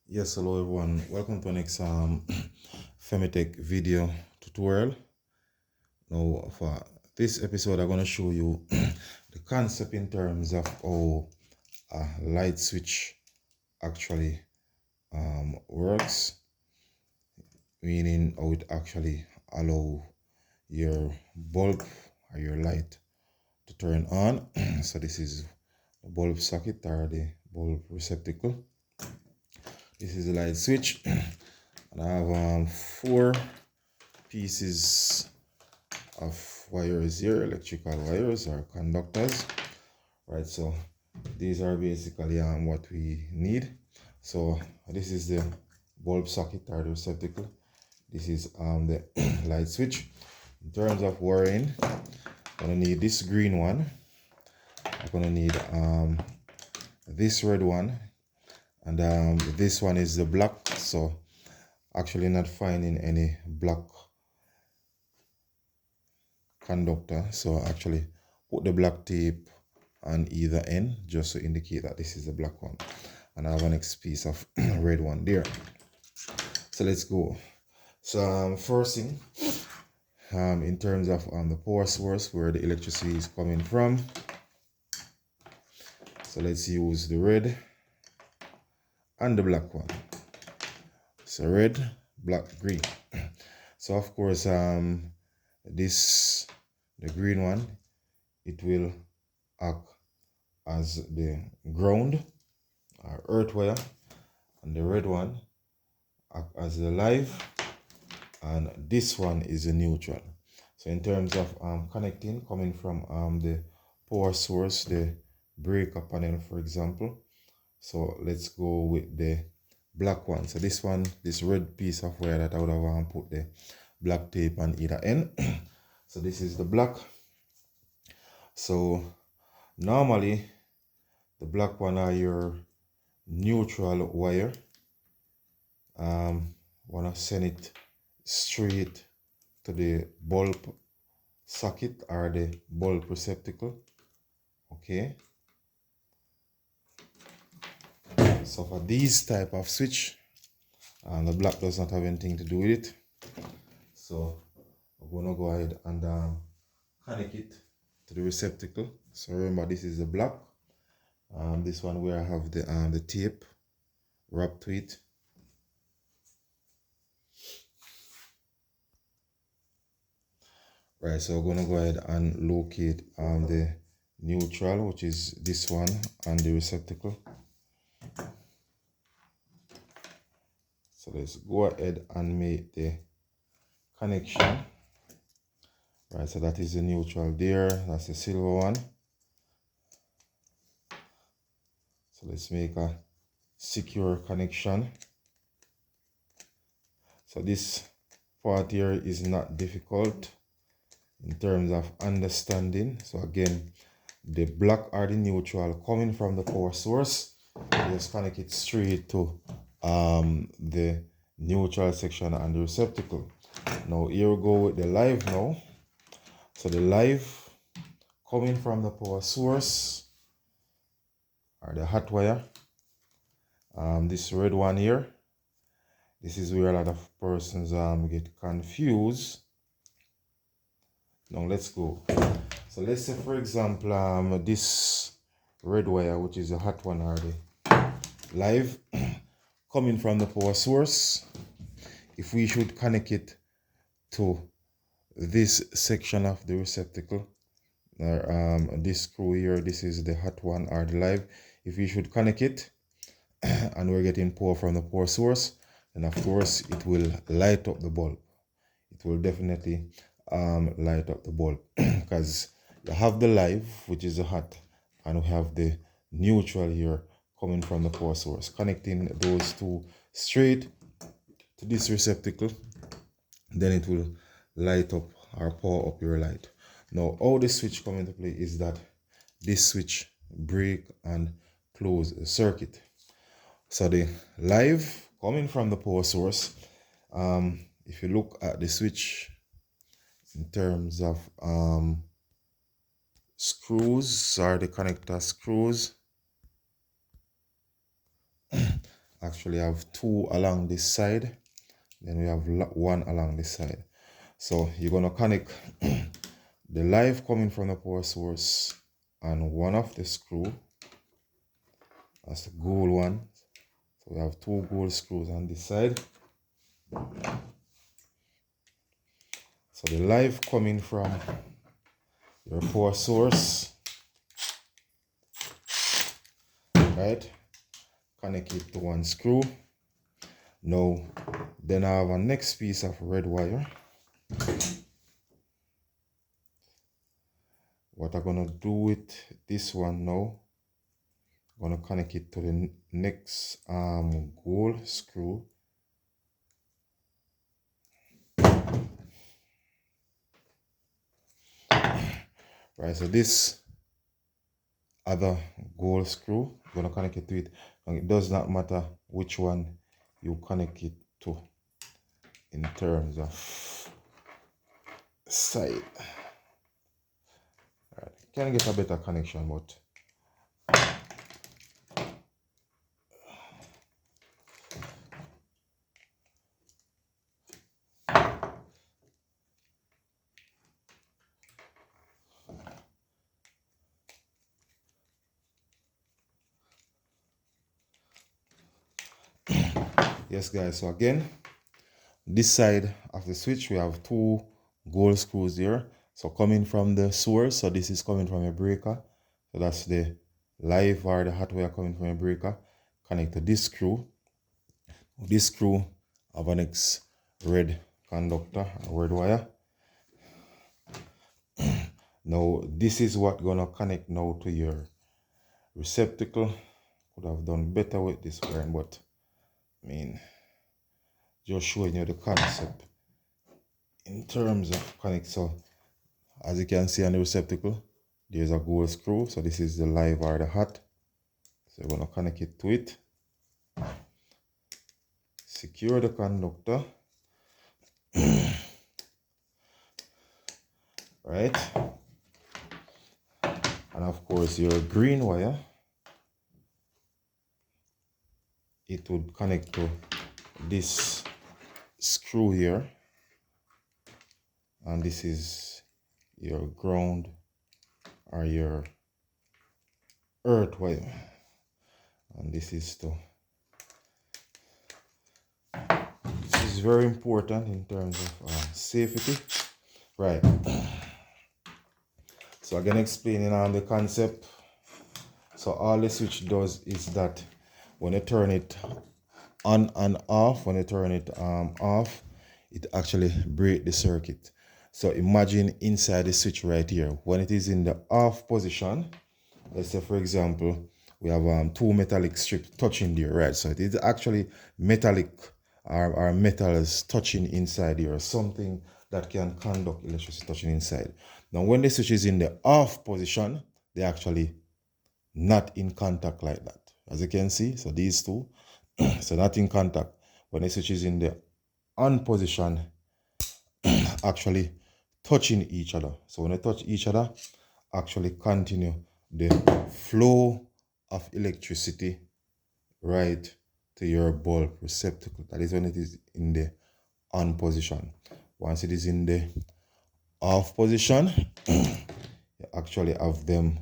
Yes, hello everyone. Welcome to our next Femitech video tutorial. Now, for this episode, I'm going to show you the concept in terms of how a light switch actually works, meaning how it actually allow your bulb or your light to turn on. So this is the bulb socket or the bulb receptacle. This is the light switch, and I have four pieces of wires here, electrical wires or conductors, right? So these are basically what we need. So this is the bulb socket or the receptacle. This is the light switch. In terms of wiring, I'm gonna need this green one. I'm gonna need this red one, and this one is the black. So actually not finding any black conductor, so actually put the black tape on either end just to indicate that this is the black one, and I have a next piece of red one there. So let's go. So first thing, in terms of the power source where the electricity is coming from, so let's use the red and the black one. So red, black, green. So of course this, the green one, it will act as the ground or earth wire, and the red one act as the live, and this one is the neutral. So in terms of connecting, coming from the power source, the breaker panel, for example, so let's go with the black one. So this one, this red piece of wire that I would have put the black tape on either end. So this is the black. So normally the black one are your neutral wire. Wanna send it straight to the bulb socket or the bulb receptacle. Okay, so for these type of switch, the black does not have anything to do with it, so we're gonna go ahead and connect it to the receptacle. So remember, this is the black, this one where I have the tape wrapped to it. Right, so we're gonna go ahead and locate the neutral, which is this one, on the receptacle. So let's go ahead and make the connection. Right, so that is the neutral there, that's the silver one. So let's make a secure connection. So this part here is not difficult in terms of understanding. So again, the black or the neutral coming from the power source, just connect it straight to the neutral section and the receptacle. Now here we go with the live now. So the live coming from the power source or the hot wire, this red one here, this is where a lot of persons get confused. Now let's go. So let's say, for example, this red wire, which is a hot one or the live, coming from the power source, if we should connect it to this section of the receptacle, or this screw here, this is the hot one or the live, if we should connect it and we're getting power from the power source, then of course it will light up the bulb. It will definitely light up the bulb because you have the live, which is the hot, and we have the neutral here coming from the power source. Connecting those two straight to this receptacle, then it will light up or power up your light. Now how the switch come into play is that this switch break and close the circuit. So the live coming from the power source, if you look at the switch in terms of screws or the connector screws, actually have two along this side, then we have one along this side. So you're going to connect the live coming from the power source on one of the screw. That's the gold one. So we have two gold screws on this side. So the live coming from your power source, right? Connect it to one screw. Now, then I have a next piece of red wire. What I'm gonna do with this one now, I'm gonna connect it to the next gold screw. Right, so this other gold screw, I'm gonna connect it to it. And it does not matter which one you connect it to in terms of side. Right, can get a better connection, but yes guys, so again, this side of the switch, we have two gold screws here. So coming from the source, so this is coming from a breaker. So that's the live or the hot wire coming from a breaker. Connect to this screw. This screw have an X red conductor, a red wire. Now this is what gonna connect now to your receptacle. Could have done better with this wiring, but I mean, just showing you the concept in terms of connect. So as you can see on the receptacle, there's a gold screw. So this is the live or the hot. So you're gonna connect it to it. Secure the conductor. Right? And of course your green wire, it would connect to this screw here. And this is your ground or your earth wire. And this is very important in terms of safety. Right. So again, explaining on the concept. So all the switch does is that when you turn it on and off, when you turn it off, it actually break the circuit. So imagine inside the switch right here, when it is in the off position, let's say for example, we have two metallic strips touching there, right? So it is actually metallic or metals touching inside here, something that can conduct electricity touching inside. Now when the switch is in the off position, they actually not in contact like that, as you can see. So these two, so not in contact. When the switch is in the on position, actually touching each other. So when they touch each other, actually continue the flow of electricity right to your bulb receptacle. That is when it is in the on position. Once it is in the off position, you actually have them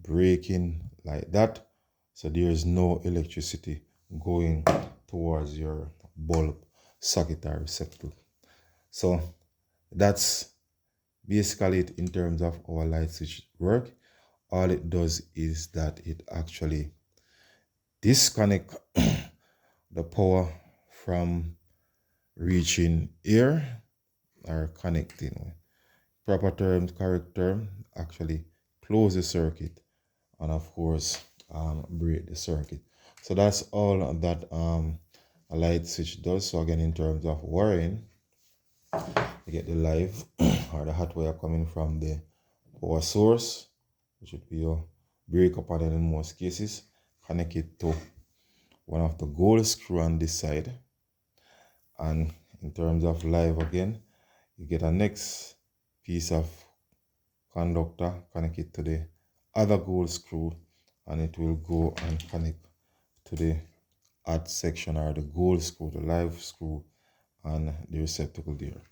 breaking like that. So there is no electricity going towards your bulb socket or receptacle. So that's basically it in terms of our light switch work. All it does is that it actually disconnect the power from reaching here or connecting. Proper term, correct term, actually close the circuit and of course break the circuit. So that's all that a light switch does. So again, in terms of wiring, you get the live or the hot wire coming from the power source, which would be your breaker panel in most cases. Connect it to one of the gold screw on this side. And in terms of live again, you get a next piece of conductor, connect it to the other gold screw, and it will go and connect to the add section or the gold screw, the live screw, and the receptacle there.